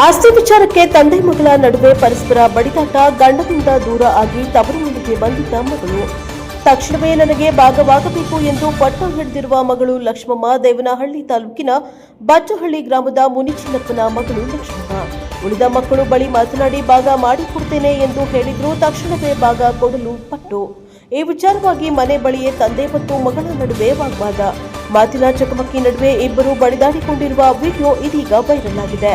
ಆಸ್ತಿ ವಿಚಾರಕ್ಕೆ ತಂದೆ ಮಗಳ ನಡುವೆ ಪರಸ್ಪರ ಬಡಿದಾಟ, ಗಂಡನಿಂದ ದೂರ ಆಗಿ ತವರು ಮನೆಗೆ ಬಂದಿದ್ದ ಮಗಳು. ತಕ್ಷಣವೇ ನನಗೆ ಭಾಗವಾಗಬೇಕು ಎಂದು ಪಟ್ಟು ಹಿಡಿದಿರುವ ಮಗಳು ಲಕ್ಷ್ಮಮ್ಮ ದೇವನಹಳ್ಳಿ ತಾಲೂಕಿನ ಬಚ್ಚಹಳ್ಳಿ ಗ್ರಾಮದ ಮುನಿಚಿನ್ನಪ್ಪನ ಮಗಳು ಲಕ್ಷ್ಮಮ್ಮ. ಉಳಿದ ಮಕ್ಕಳು ಬಳಿ ಮಾತನಾಡಿ ಭಾಗ ಮಾಡಿಕೊಡ್ತೇನೆ ಎಂದು ಹೇಳಿದ್ರು. ತಕ್ಷಣವೇ ಭಾಗ ಕೊಡಲು ಪಟ್ಟು. ಈ ವಿಚಾರವಾಗಿ ಮನೆ ಬಳಿಯೇ ತಂದೆ ಮತ್ತು ಮಗಳ ನಡುವೆ ವಾಗ್ವಾದ, ಮಾತಿನ ಚಕಮಕಿ ನಡುವೆ ಇಬ್ಬರು ಬಡಿದಾಡಿಕೊಂಡಿರುವ ವಿಡಿಯೋ ಇದೀಗ ವೈರಲ್ ಆಗಿದೆ.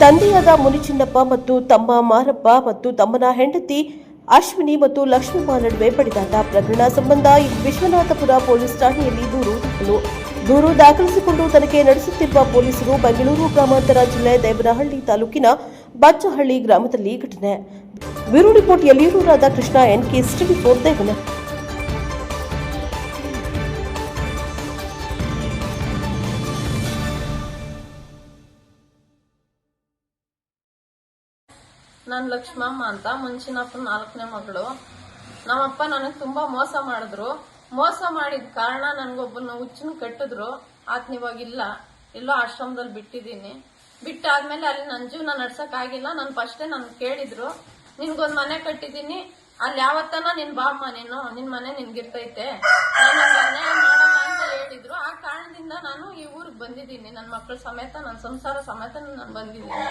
ತಂದೆಯಾದ ಮುನಿಚಿನ್ನಪ್ಪ ಮತ್ತು ತಮ್ಮ ಮಾರಪ್ಪ ಮತ್ತು ತಮ್ಮನ ಹೆಂಡತಿ ಅಶ್ವಿನಿ ಮತ್ತು ಲಕ್ಷ್ಮಮ್ಮ ನಡುವೆ ಬಡಿದಾಟ ಪ್ರಕರಣ ಸಂಬಂಧ ವಿಶ್ವನಾಥಪುರ ಪೊಲೀಸ್ ಠಾಣೆಯಲ್ಲಿ ದೂರು ದಾಖಲಿಸಿಕೊಂಡು ತನಿಖೆ ನಡೆಸುತ್ತಿರುವ ಪೊಲೀಸರು ಬೆಂಗಳೂರು ಗ್ರಾಮಾಂತರ ಜಿಲ್ಲೆ ದೇವನಹಳ್ಳಿ ತಾಲೂಕಿನ ಬಚ್ಚಹಳ್ಳಿ ಗ್ರಾಮದಲ್ಲಿ ಘಟನೆ. Bureau report Yaliyur Radhakrishna, NK TV4 Devanahalli. ನಾನು ಲಕ್ಷ್ಮಮ್ಮ ಅಂತ, ಮುನಿಚಿನ್ನಪ್ಪನ 4ನೇ ಮಗಳು. ನಮ್ಮಪ್ಪ ನನಗೆ ತುಂಬಾ ಮೋಸ ಮಾಡಿದ್ರು. ಮೋಸ ಮಾಡಿದ ಕಾರಣ ನನ್ಗೊಬ್ಬನ ಹುಚ್ಚನ ಕಟ್ಟಿದ್ರು. ಆತನ ಇವಾಗಿಲ್ಲ, ಎಲ್ಲೋ ಆಶ್ರಮದಲ್ಲಿ ಬಿಟ್ಟಿದ್ದೀನಿ. ಬಿಟ್ಟಾದ್ಮೇಲೆ ಅಲ್ಲಿ ನನ್ನ ಜೀವನ ನಡ್ಸಕ್ ಆಗಿಲ್ಲ. ನಾನು ಫಸ್ಟೇ ನನ್ ಕೇಳಿದ್ರು, ನಿನ್ಗೊಂದ್ ಮನೆ ಕಟ್ಟಿದ್ದೀನಿ, ಅಲ್ಲಿ ಯಾವತ್ತನ ನಿನ್ ಬಾಮ್ಮ, ನಿನ್ ಮನೆ ನಿನ್ಗಿರ್ತೈತೆ, ನಾನು ಅನ್ಯಾಯ ಮಾಡಲ್ಲ ಅಂತ ಹೇಳಿದ್ರು. ಆ ಕಾರಣದಿಂದ ನಾನು ಈ ಊರಿಗೆ ಬಂದಿದ್ದೀನಿ. ನನ್ನ ಮಕ್ಕಳ ಸಮೇತ, ನನ್ನ ಸಂಸಾರ ಸಮೇತ ನಾನು ಬಂದಿದ್ದೀನಿ.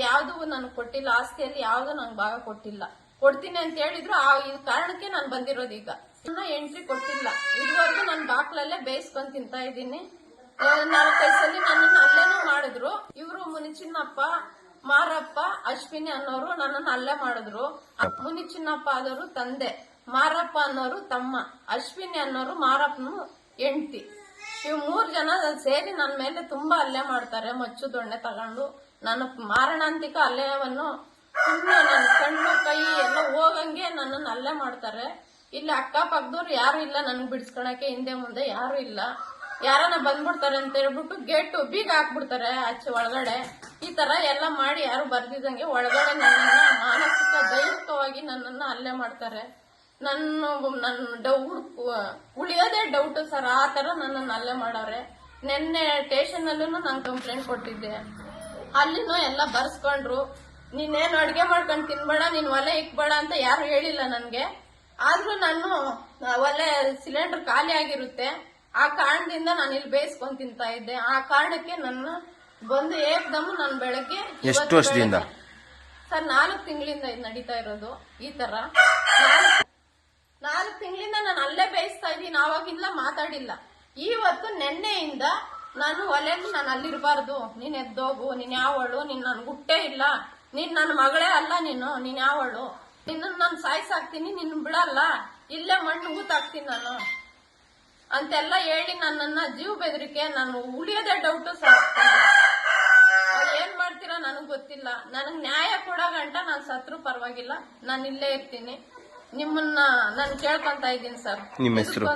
ಯಾವ್ದು ನನ್ಗೆ ಕೊಟ್ಟಿಲ್ಲ, ಆಸ್ತಿಯಲ್ಲಿ ಯಾವ್ದು ನಂಗೆ ಭಾಗ ಕೊಟ್ಟಿಲ್ಲ. ಕೊಡ್ತೀನಿ ಅಂತ ಹೇಳಿದ್ರು. ಈ ಕಾರಣಕ್ಕೆ ನಾನು ಬಂದಿರೋದು. ಈಗ ಎಂಟ್ರಿ ಕೊಟ್ಟಿಲ್ಲ. ಇದುವರೆಗೂ ನನ್ನ ಬಾಕ್ಲಲ್ಲೇ ಬೇಯಿಸ್ಕೊಂಡ್ ತಿಂತಾ ಇದ್ದೀನಿ. 4-5 ಸಲ ನನ್ನನ್ನು ಅಲ್ಲೇನೂ ಮಾಡಿದ್ರು. ಇವರು ಮುನಿಚಿನ್ನಪ್ಪ, ಮಾರಪ್ಪ, ಅಶ್ವಿನಿ ಅನ್ನೋರು ನನ್ನನ್ನು ಅಲ್ಲೇ ಮಾಡಿದ್ರು. ಮುನಿಚಿನ್ನಪ್ಪ ಆದವರು ತಂದೆ, ಮಾರಪ್ಪ ಅನ್ನೋರು ತಮ್ಮ, ಅಶ್ವಿನಿ ಅನ್ನೋರು ಮಾರಪ್ಪನ ಹೆಂಡತಿ. ಇವ್ 3 ಜನ ಸೇರಿ ನನ್ನ ಮೇಲೆ ತುಂಬಾ ಹಲ್ಲೆ ಮಾಡ್ತಾರೆ. ಮಚ್ಚು ದೊಣ್ಣೆ ತಗೊಂಡು ನನ್ನ ಮಾರಣಾಂತಿಕ ಹಲ್ಲೆಯನ್ನು ಸುಮ್ಮನೆ ನನ್ನ ಕಣ್ಣು ಕೈ ಎಲ್ಲ ಹೋಗಂಗೆ ನನ್ನನ್ನು ಹಲ್ಲೆ ಮಾಡ್ತಾರೆ. ಇಲ್ಲಿ ಅಕ್ಕಪಕ್ಕದವ್ರು ಯಾರು ಇಲ್ಲ ನನ್ಗೆ ಬಿಡಿಸ್ಕೊಳಕ್ಕೆ, ಹಿಂದೆ ಮುಂದೆ ಯಾರು ಇಲ್ಲ. ಯಾರನ್ನ ಬಂದ್ಬಿಡ್ತಾರೆ ಅಂತ ಹೇಳ್ಬಿಟ್ಟು ಗೇಟು ಬೀಗ ಹಾಕ್ಬಿಡ್ತಾರೆ ಆಚೆ ಒಳಗಡೆ. ಈ ತರ ಎಲ್ಲ ಮಾಡಿ ಯಾರು ಬರ್ದಿದಂಗೆ ಒಳಗಡೆ ನನ್ನನ್ನ ಮಾನಸಿಕ ದೈಹಿಕವಾಗಿ ನನ್ನನ್ನ ಹಲ್ಲೆ ಮಾಡ್ತಾರೆ. ನನ್ನ ಉಳಿಯೋದೇ ಡೌಟ್ ಸರ್. ಆ ತರ ನನ್ನನ್ನು ಹಲ್ಲೆ ಮಾಡವ್ರೆ. ನಿನ್ನೆ ಸ್ಟೇಷನ್ ಅಲ್ಲೂ ನಾನು ಕಂಪ್ಲೇಂಟ್ ಕೊಟ್ಟಿದ್ದೆ. ಅಲ್ಲಿನೂ ಎಲ್ಲ ಬರ್ಸ್ಕೊಂಡ್ರು. ನೀನೇನು ಅಡ್ಗೆ ಮಾಡ್ಕೊಂಡು ತಿನ್ಬೇಡ, ನೀನ್ ಒಲೆ ಇಕ್ಬೇಡ ಅಂತ ಯಾರು ಹೇಳಿಲ್ಲ ನನ್ಗೆ. ಆದ್ರೂ ನಾನು ಒಲೆ ಸಿಲಿಂಡರ್ ಖಾಲಿ ಆಗಿರುತ್ತೆ. ಆ ಕಾರಣದಿಂದ ನಾನು ಇಲ್ಲಿ ಬೇಯಿಸ್ಕೊಂಡ್ ತಿಂತಾ ಇದ್ದೆ. ಆ ಕಾರಣಕ್ಕೆ ನನ್ನ ಬಂದು ಏಕ್ದಮ್ ನಾನು ಬೆಳಗ್ಗೆ ಎಷ್ಟು ವರ್ಷದಿಂದ ಸರ್ 4 ತಿಂಗಳಿಂದ ಇದು ನಡೀತಾ ಇರೋದು. ಈ ತರ 4 ತಿಂಗಳಿಂದ ನಾನು ಅಲ್ಲೇ ಬೇಯಿಸ್ತಾ ಇದ್ದೀನಿ. ಆವಾಗಿಲ್ಲ ಮಾತಾಡಿಲ್ಲ. ಇವತ್ತು ನೆನ್ನೆಯಿಂದ ನಾನು ಒಲೆಗೂ ನಾನು ಅಲ್ಲಿರ್ಬಾರ್ದು, ನೀನ್ ಎದ್ದೋಗು, ನೀನ್ ಯಾವಳು, ನೀನ್ ನನ್ ಗುಟ್ಟೆ ಇಲ್ಲ, ನೀನ್ ನನ್ನ ಮಗಳೇ ಅಲ್ಲ, ನೀನ್ ಯಾವಳು, ನಿನ್ನ ನಾನು ಸಾಯ್ಸಾಕ್ತೀನಿ, ನಿನ್ ಬಿಡಲ್ಲ, ಇಲ್ಲೇ ಮಣ್ಣು ಊತಾಕ್ತೀನಿ ನಾನು ಅಂತೆಲ್ಲ ಹೇಳಿ ನನ್ನನ್ನ ಜೀವ ಬೆದರಿಕೆ. ನಾನು ಉಳಿಯೋದೇ ಡೌಟು ಸರ್. ಏನ್ ಮಾಡ್ತೀರಾ ನನಗ್ ಗೊತ್ತಿಲ್ಲ. ನನಗ್ ನ್ಯಾಯ ಕೊಡೋ ಗಂಟ ನಾನು ಸತ್ರು ಪರವಾಗಿಲ್ಲ, ನಾನು ಇಲ್ಲೇ ಇರ್ತೀನಿ. ನಿಮ್ಮನ್ನ ನಾನು ಕೇಳ್ಕೊಂತ ಇದ್ದೀನಿ ಸರ್. ನಿಮ್ಮ ಹೆಸರು?